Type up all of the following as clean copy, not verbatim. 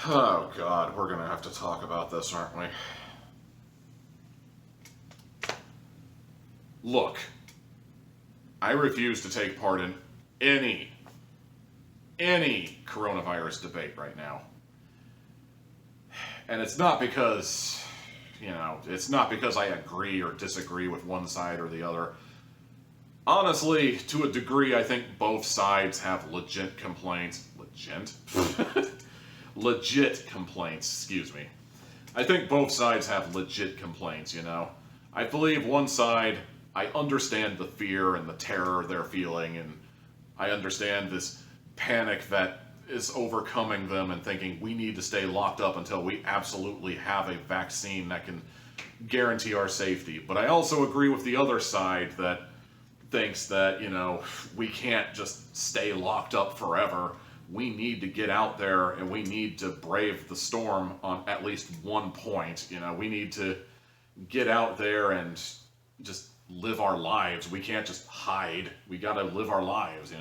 Oh God, we're gonna have to talk about this, aren't we? Look, I refuse to take part in any coronavirus debate right now. And it's not because, it's not because I agree or disagree with one side or the other. Honestly, to a degree, I think both sides have legit complaints. Legit complaints, excuse me. I think both sides have legit complaints, I believe one side, I understand the fear and the terror they're feeling, and I understand this panic that is overcoming them and thinking we need to stay locked up until we absolutely have a vaccine that can guarantee our safety. But I also agree with the other side that thinks that, we can't just stay locked up forever. We need to get out there and we need to brave the storm on at least one point. We need to get out there and just live our lives. We can't just hide. We gotta live our lives,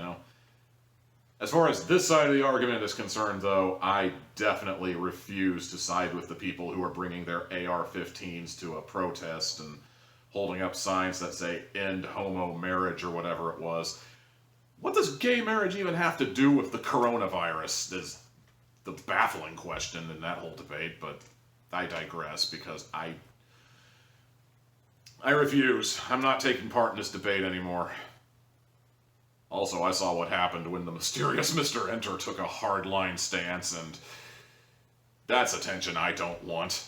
As far as this side of the argument is concerned, though, I definitely refuse to side with the people who are bringing their AR-15s to a protest and holding up signs that say, end homo marriage or whatever it was. What does gay marriage even have to do with the coronavirus is the baffling question in that whole debate, but I digress because I refuse. I'm not taking part in this debate anymore. Also, I saw what happened when the mysterious Mr. Enter took a hardline stance, and that's attention I don't want.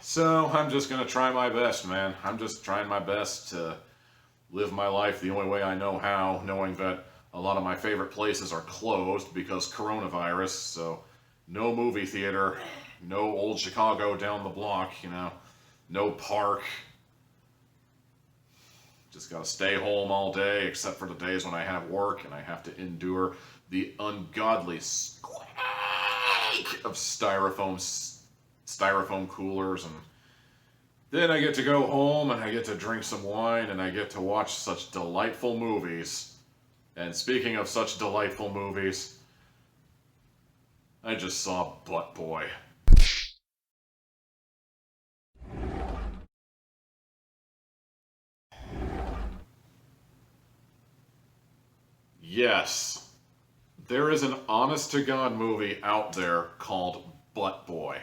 So, I'm just gonna try my best, man. I'm just trying my best to live my life the only way I know how, knowing that a lot of my favorite places are closed because coronavirus, so no movie theater, no old Chicago down the block, no park. Just gotta stay home all day, except for the days when I have work and I have to endure the ungodly squeak of styrofoam coolers, and then I get to go home and I get to drink some wine and I get to watch such delightful movies. And speaking of such delightful movies, I just saw Butt Boy. Yes, there is an honest-to-God movie out there called Butt Boy.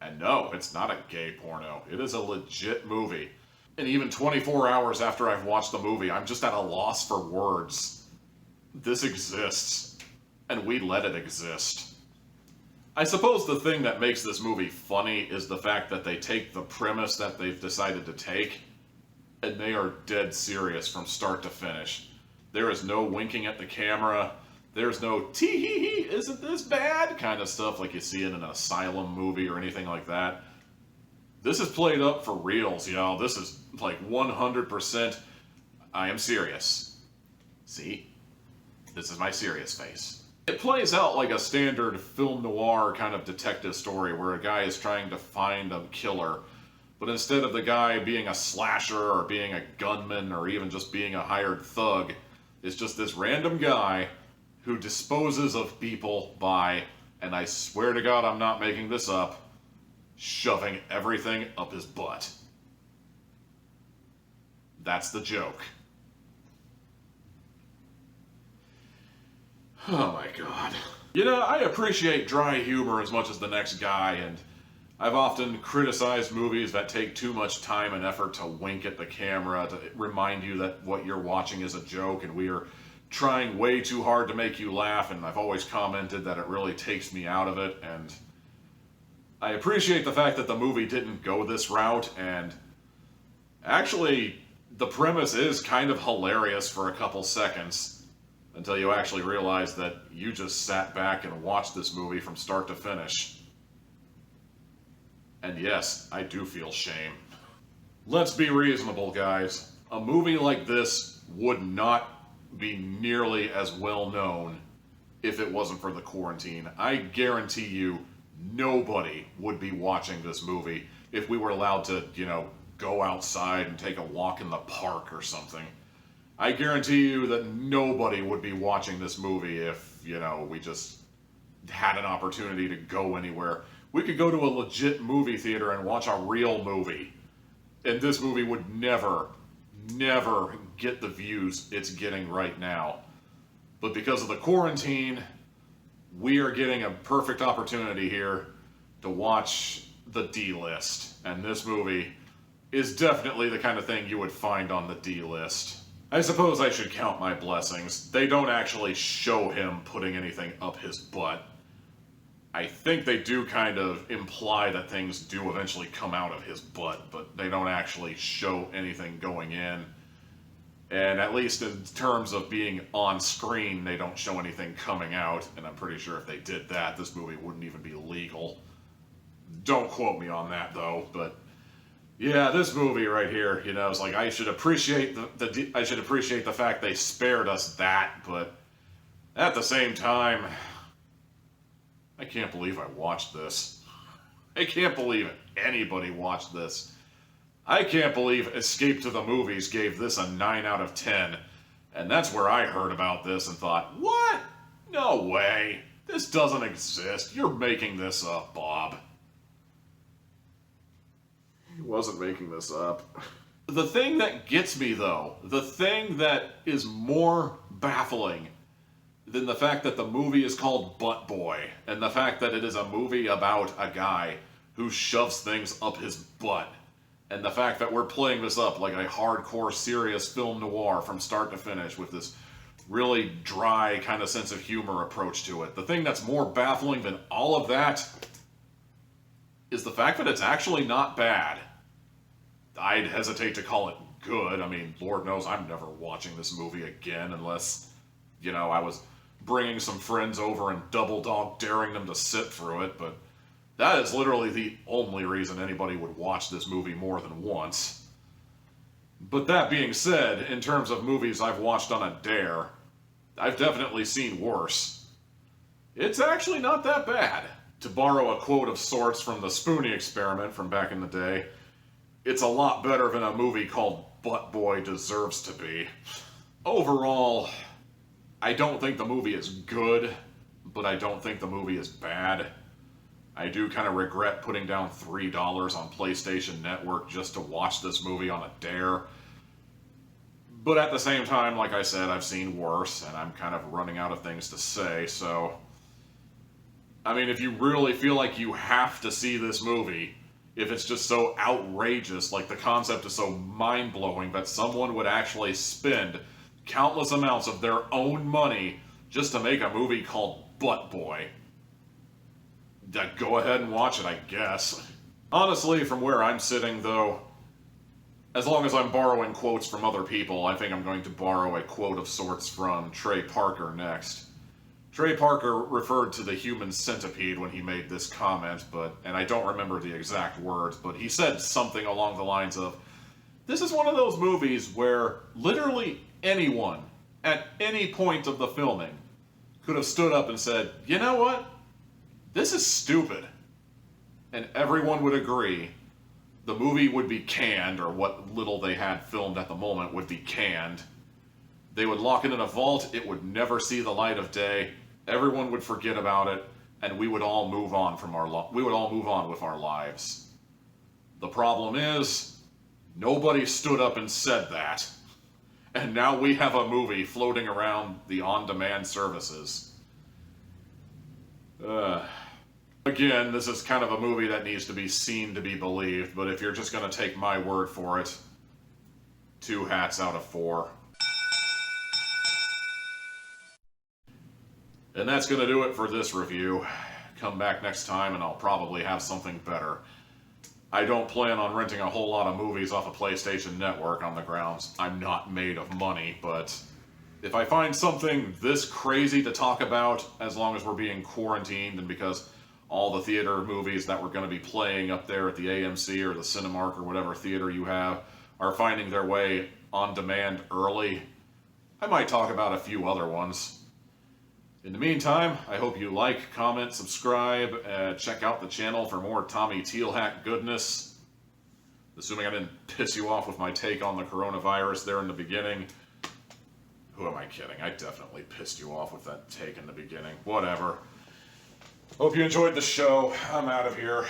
And no, it's not a gay porno. It is a legit movie. And even 24 hours after I've watched the movie, I'm just at a loss for words. This exists, and we let it exist. I suppose the thing that makes this movie funny is the fact that they take the premise that they've decided to take, and they are dead serious from start to finish. There is no winking at the camera. There's no tee-hee-hee, isn't this bad kind of stuff like you see in an asylum movie or anything like that. This is played up for reals, y'all. This is like 100% I am serious. See? This is my serious face. It plays out like a standard film noir kind of detective story where a guy is trying to find a killer, but instead of the guy being a slasher or being a gunman or even just being a hired thug, it's just this random guy who disposes of people by, and I swear to God I'm not making this up, shoving everything up his butt. That's the joke. Oh my God. I appreciate dry humor as much as the next guy, and I've often criticized movies that take too much time and effort to wink at the camera to remind you that what you're watching is a joke and we are trying way too hard to make you laugh, and I've always commented that it really takes me out of it, and I appreciate the fact that the movie didn't go this route, and actually the premise is kind of hilarious for a couple seconds until you actually realize that you just sat back and watched this movie from start to finish. And yes, I do feel shame. Let's be reasonable, guys. A movie like this would not be nearly as well known if it wasn't for the quarantine. I guarantee you nobody would be watching this movie if we were allowed to, go outside and take a walk in the park or something. I guarantee you that nobody would be watching this movie if, we just had an opportunity to go anywhere. We could go to a legit movie theater and watch a real movie. And this movie would never get the views it's getting right now. But because of the quarantine, we are getting a perfect opportunity here to watch the D-list. And this movie is definitely the kind of thing you would find on the D-list. I suppose I should count my blessings. They don't actually show him putting anything up his butt. I think they do kind of imply that things do eventually come out of his butt, but they don't actually show anything going in. And at least in terms of being on screen, they don't show anything coming out. And I'm pretty sure if they did that, this movie wouldn't even be legal. Don't quote me on that, though. But yeah, this movie right here, it's like I should appreciate the fact they spared us that, but at the same time, I can't believe I watched this. I can't believe anybody watched this. I can't believe Escape to the Movies gave this a 9 out of 10. And that's where I heard about this and thought, what? No way. This doesn't exist. You're making this up, Bob. He wasn't making this up. The thing that gets me, though, the thing that is more baffling than the fact that the movie is called Butt Boy, and the fact that it is a movie about a guy who shoves things up his butt, and the fact that we're playing this up like a hardcore, serious film noir from start to finish with this really dry kind of sense of humor approach to it. The thing that's more baffling than all of that is the fact that it's actually not bad. I'd hesitate to call it good. I mean, Lord knows I'm never watching this movie again unless, I was bringing some friends over and double dog daring them to sit through it, but that is literally the only reason anybody would watch this movie more than once. But that being said, in terms of movies I've watched on a dare, I've definitely seen worse. It's actually not that bad. To borrow a quote of sorts from the Spoonie Experiment from back in the day, it's a lot better than a movie called Butt Boy deserves to be. Overall, I don't think the movie is good, but I don't think the movie is bad. I do kind of regret putting down $3 on PlayStation Network just to watch this movie on a dare. But at the same time, like I said, I've seen worse, and I'm kind of running out of things to say, so... I mean, if you really feel like you have to see this movie, if it's just so outrageous, like the concept is so mind-blowing that someone would actually spend countless amounts of their own money just to make a movie called Butt Boy, go ahead and watch it, I guess. Honestly, from where I'm sitting, though, as long as I'm borrowing quotes from other people, I think I'm going to borrow a quote of sorts from Trey Parker next. Trey Parker referred to the human centipede when he made this comment, and I don't remember the exact words, but he said something along the lines of, this is one of those movies where literally anyone, at any point of the filming, could have stood up and said, you know what? This is stupid. And everyone would agree. The movie would be canned, or what little they had filmed at the moment would be canned. They would lock it in a vault, it would never see the light of day, everyone would forget about it, and we would all move on with our lives. The problem is, nobody stood up and said that. And now we have a movie floating around the on-demand services. Again, this is kind of a movie that needs to be seen to be believed, but if you're just going to take my word for it, 2 hats out of 4. And that's going to do it for this review. Come back next time and I'll probably have something better. I don't plan on renting a whole lot of movies off of PlayStation Network on the grounds I'm not made of money, but if I find something this crazy to talk about, as long as we're being quarantined and because all the theater movies that we're going to be playing up there at the AMC or the Cinemark or whatever theater you have are finding their way on demand early, I might talk about a few other ones. In the meantime, I hope you like, comment, subscribe, check out the channel for more Tommy Tealhack goodness. Assuming I didn't piss you off with my take on the coronavirus there in the beginning. Who am I kidding? I definitely pissed you off with that take in the beginning. Whatever. Hope you enjoyed the show. I'm out of here.